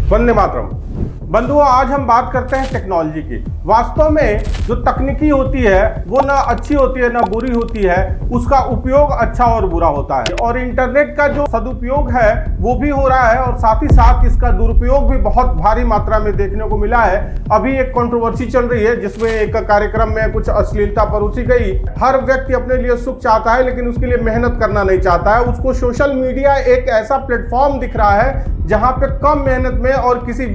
वंदे मातरम। बंधुओं, आज हम बात करते हैं टेक्नोलॉजी की। वास्तव में जो तकनीकी होती है वो ना अच्छी होती है ना बुरी होती है, उसका उपयोग अच्छा और बुरा होता है। और इंटरनेट का जो सदुपयोग है वो भी हो रहा है और साथ ही साथ इसका दुरुपयोग भी बहुत भारी मात्रा में देखने को मिला है। अभी एक कंट्रोवर्सी चल रही है जिसमें एक कार्यक्रम में कुछ अश्लीलता परोसी गई। हर व्यक्ति अपने लिए सुख चाहता है लेकिन उसके लिए मेहनत करना नहीं चाहता है। उसको सोशल मीडिया एक ऐसा प्लेटफॉर्म दिख रहा है जहां पे कम मेहनत में और किसी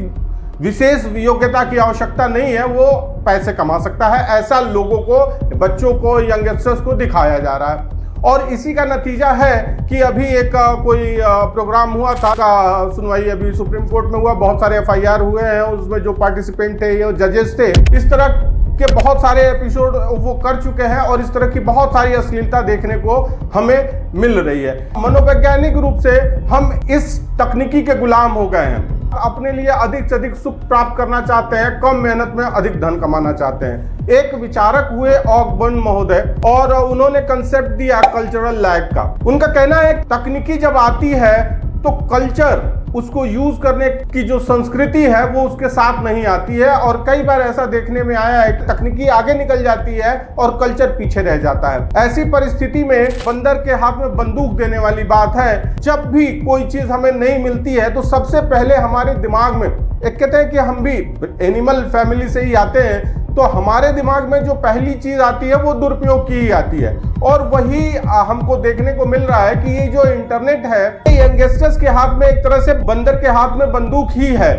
विशेष योग्यता की आवश्यकता नहीं है, वो पैसे कमा सकता है। ऐसा लोगों को, बच्चों को, यंगस्टर्स को दिखाया जा रहा है। और इसी का नतीजा है कि अभी एक कोई प्रोग्राम हुआ था का सुनवाई अभी सुप्रीम कोर्ट में हुआ। बहुत सारे FIR हुए हैं, उसमें जो पार्टिसिपेंट थे ये जजेस थे। इस तरह के बहुत सारे एपिसोड वो कर चुके हैं और इस तरह की बहुत सारी अश्लीलता देखने को हमें मिल रही है। मनोवैज्ञानिक रूप से हम इस तकनीकी के गुलाम हो गए हैं। अपने लिए अधिक से अधिक सुख प्राप्त करना चाहते हैं, कम मेहनत में अधिक धन कमाना चाहते हैं। एक विचारक हुए ऑकबर्न महोदय और उन्होंने कंसेप्ट दिया कल्चरल लैग का। उनका कहना है तकनीकी जब आती है तो कल्चर, उसको यूज करने की जो संस्कृति है वो उसके साथ नहीं आती है। और कई बार ऐसा देखने में आया है कि तकनीकी आगे निकल जाती है और कल्चर पीछे रह जाता है। ऐसी परिस्थिति में बंदर के हाथ में बंदूक देने वाली बात है। जब भी कोई चीज हमें नहीं मिलती है तो सबसे पहले हमारे दिमाग में, एक कहते हैं कि हम भी एनिमल फैमिली से ही आते हैं, तो हमारे दिमाग में जो पहली चीज आती है वो दुरुपयोग की ही आती है। और वही हमको देखने को मिल रहा है कि ये जो इंटरनेट है, यंगस्टर्स के हाथ में एक तरह से बंदर के हाथ में बंदूक ही है।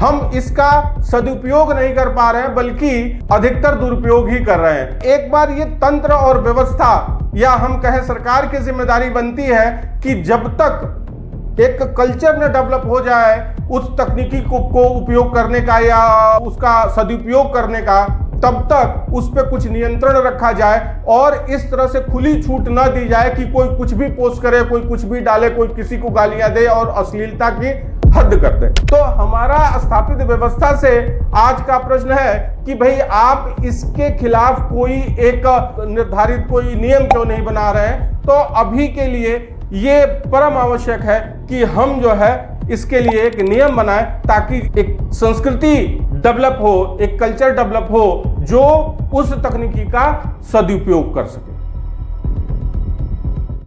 हम इसका सदुपयोग नहीं कर पा रहे हैं बल्कि अधिकतर दुरुपयोग ही कर रहे हैं। एक बार ये तंत्र और व्यवस्था, या हम कहें सरकार की जिम्मेदारी बनती है कि जब तक एक कल्चर न डेवलप हो जाए उस तकनीकी को उपयोग करने का या उसका सदुपयोग करने का, तब तक उस पर कुछ नियंत्रण रखा जाए और इस तरह से खुली छूट न दी जाए कि कोई कुछ भी पोस्ट करे, कोई कुछ भी डाले, कोई किसी को गालियां दे और अश्लीलता की हद कर दे। तो हमारा स्थापित व्यवस्था से आज का प्रश्न है कि भाई आप इसके खिलाफ कोई एक निर्धारित कोई नियम क्यों नहीं बना रहे हैं। तो अभी के लिए ये परम आवश्यक है कि हम जो है इसके लिए एक नियम बनाएं ताकि एक संस्कृति डेवलप हो, एक कल्चर डेवलप हो जो उस तकनीकी का सदुपयोग कर सके।